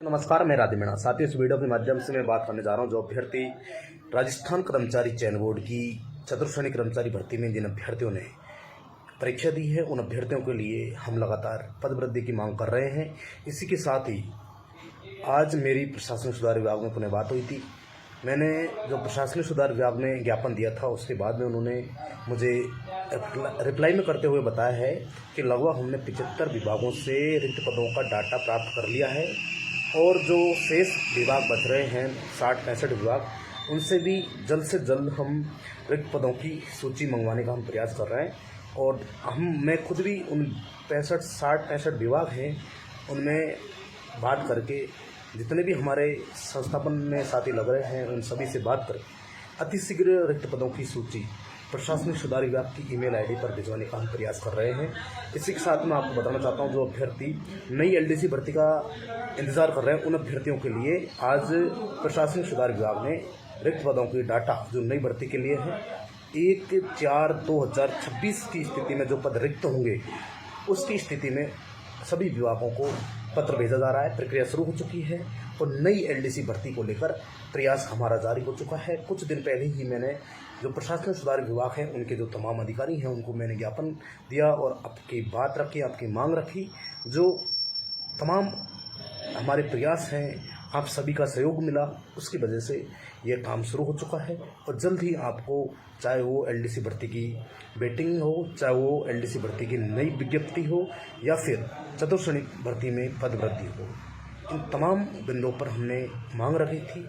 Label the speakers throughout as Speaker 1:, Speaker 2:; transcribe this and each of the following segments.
Speaker 1: नमस्कार, मैं राधे मीणा। साथियों, इस वीडियो के माध्यम से मैं बात करने जा रहा हूं जो अभ्यर्थी राजस्थान कर्मचारी चयन बोर्ड की चतुर्श्रेणी कर्मचारी भर्ती में जिन अभ्यर्थियों ने परीक्षा दी है, उन अभ्यर्थियों के लिए हम लगातार पद वृद्धि की मांग कर रहे हैं। इसी के साथ ही आज मेरी प्रशासनिक सुधार विभाग में पुनः बात हुई थी। मैंने जो प्रशासनिक सुधार विभाग में ज्ञापन दिया था, उसके बाद में उन्होंने मुझे रिप्लाई में करते हुए बताया है कि लगभग हमने 75 विभागों से रिक्त पदों का डाटा प्राप्त कर लिया है और जो शेष विभाग बच रहे हैं 60-65 विभाग, उनसे भी जल्द से जल्द हम रिक्त पदों की सूची मंगवाने का हम प्रयास कर रहे हैं। और मैं खुद भी उन 60-65 विभाग हैं, उनमें बात करके जितने भी हमारे संस्थापन में साथी लग रहे हैं, उन सभी से बात कर अतिशीघ्र रिक्त पदों की सूची प्रशासनिक सुधार विभाग की ईमेल आईडी पर भिजवाने का हम प्रयास कर रहे हैं। इसी के साथ मैं आपको बताना चाहता हूं, जो अभ्यर्थी नई एलडीसी भर्ती का इंतजार कर रहे हैं, उन अभ्यर्थियों के लिए आज प्रशासनिक सुधार विभाग ने रिक्त पदों की डाटा जो नई भर्ती के लिए है 1/4/2026 की स्थिति में जो पद रिक्त होंगे, उसकी स्थिति में सभी विभागों को पत्र भेजा जा रहा है। प्रक्रिया शुरू हो चुकी है और नई एलडीसी भर्ती को लेकर प्रयास हमारा जारी हो चुका है। कुछ दिन पहले ही मैंने जो प्रशासनिक सुधार विभाग है, उनके जो तमाम अधिकारी हैं, उनको मैंने ज्ञापन दिया और आपकी बात रखी, आपकी मांग रखी। जो तमाम हमारे प्रयास हैं, आप सभी का सहयोग मिला, उसकी वजह से ये काम शुरू हो चुका है और जल्द ही आपको, चाहे वो एलडीसी भर्ती की वेटिंग हो, चाहे वो एलडीसी भर्ती की नई विज्ञप्ति हो या फिर चतुर्श्रेणी भर्ती में पद वृद्धि हो, इन तमाम बिंदुओं पर हमने मांग रखी थी।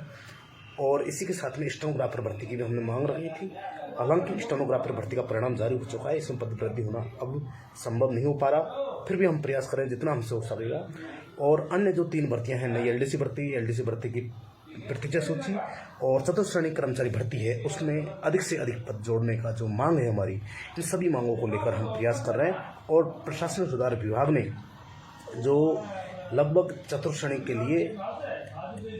Speaker 1: और इसी के साथ में स्टेनोग्राफर भर्ती की भी हमने मांग रखी थी। हालांकि स्टेनोग्राफर भर्ती का परिणाम जारी हो चुका है, इसमें पद वृद्धि होना अब संभव नहीं हो पा रहा, फिर भी हम प्रयास करें जितना हमसे हो सकेगा। और अन्य जो 3 भर्तियां हैं, नई एलडीसी भर्ती की प्रतीक्षा सूची और चतुर्श्रेणी कर्मचारी भर्ती है, उसमें अधिक से अधिक पद जोड़ने का जो मांग है हमारी, इन सभी मांगों को लेकर हम प्रयास कर रहे हैं। और प्रशासनिक सुधार विभाग ने जो लगभग चतुर्श्रेणी के लिए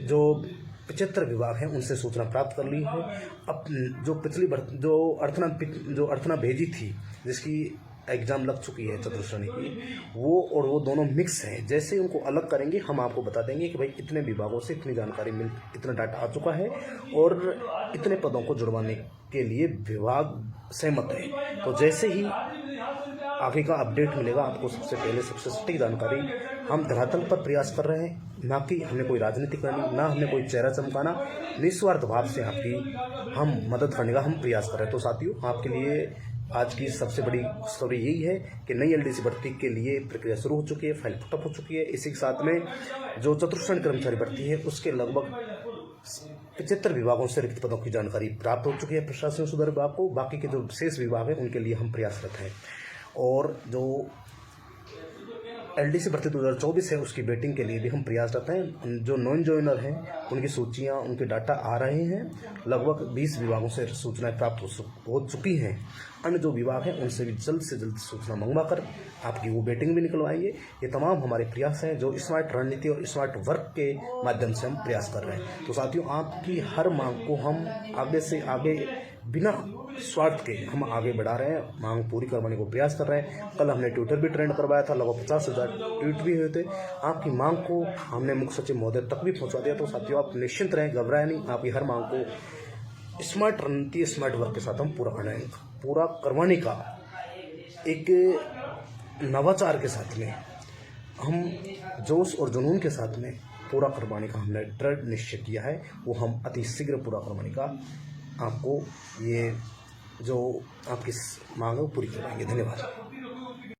Speaker 1: जो 75 विभाग हैं, उनसे सूचना प्राप्त कर ली है। अब जो पिछली जो अर्थना भेजी थी, जिसकी एग्ज़ाम लग चुकी है चतुर्श्रेणी की, वो दोनों मिक्स हैं। जैसे उनको अलग करेंगे, हम आपको बता देंगे कि भाई इतने विभागों से इतनी जानकारी इतना डाटा आ चुका है और इतने पदों को जुड़वाने के लिए विभाग सहमत है। तो जैसे ही आगे का अपडेट मिलेगा, आपको सबसे पहले सबसे सटीक जानकारी हम धरातल पर प्रयास कर रहे हैं। ना कि हमने कोई राजनीति करनी, ना हमने कोई चेहरा चमकाना, निस्वार्थ भाव से आपकी हम मदद करने का हम प्रयास कर रहे हैं। तो साथियों, आपके लिए आज की सबसे बड़ी खुशखबरी यही है कि नई एलडीसी भर्ती के लिए प्रक्रिया शुरू हो चुकी है, फाइल पुटअप हो चुकी है। इसी के साथ में जो चतुर्श्रेणी कर्मचारी भर्ती है, उसके लगभग 75 विभागों से रिक्त पदों की जानकारी प्राप्त हो चुकी है प्रशासनिक सुधार विभाग को। बाकी के जो शेष विभाग हैं, उनके लिए हम प्रयासरत हैं। और जो एलडीसी भर्ती 2024 है, उसकी वेटिंग के लिए भी हम प्रयासरत हैं। जो नॉन ज्वाइनर हैं, उनकी सूचियां, उनके डाटा आ रहे हैं। लगभग 20 विभागों से सूचनाएं प्राप्त हो चुकी हैं। अन्य जो विभाग हैं, उनसे भी जल्द से जल्द सूचना मंगवा कर आपकी वो वेटिंग भी निकलवाएंगे। ये तमाम हमारे प्रयास हैं, जो स्मार्ट रणनीति और स्मार्ट वर्क के माध्यम से हम प्रयास कर रहे हैं। तो साथियों, आपकी हर मांग को हम आगे से आगे बिना स्वार्थ के हम आगे बढ़ा रहे हैं, मांग पूरी करवाने को प्रयास कर रहे हैं। कल हमने ट्विटर भी ट्रेंड करवाया था, लगभग 50,000 ट्वीट भी हुए थे। आपकी मांग को हमने मुख्य सचिव महोदय तक भी पहुंचा दिया। तो साथियों, आप निश्चिंत रहें, घबराएं नहीं। आपकी हर मांग को स्मार्ट रणनीति, स्मार्ट वर्क के साथ हम पूरा करवाने का एक नवाचार के साथ में, हम जोश और जुनून के साथ में पूरा करवाने का हमने दृढ़ निश्चय किया है। वो हम अति शीघ्र पूरा करवाने का आपको, ये जो आपकी मांग है, वो पूरी करवाएंगे। धन्यवाद।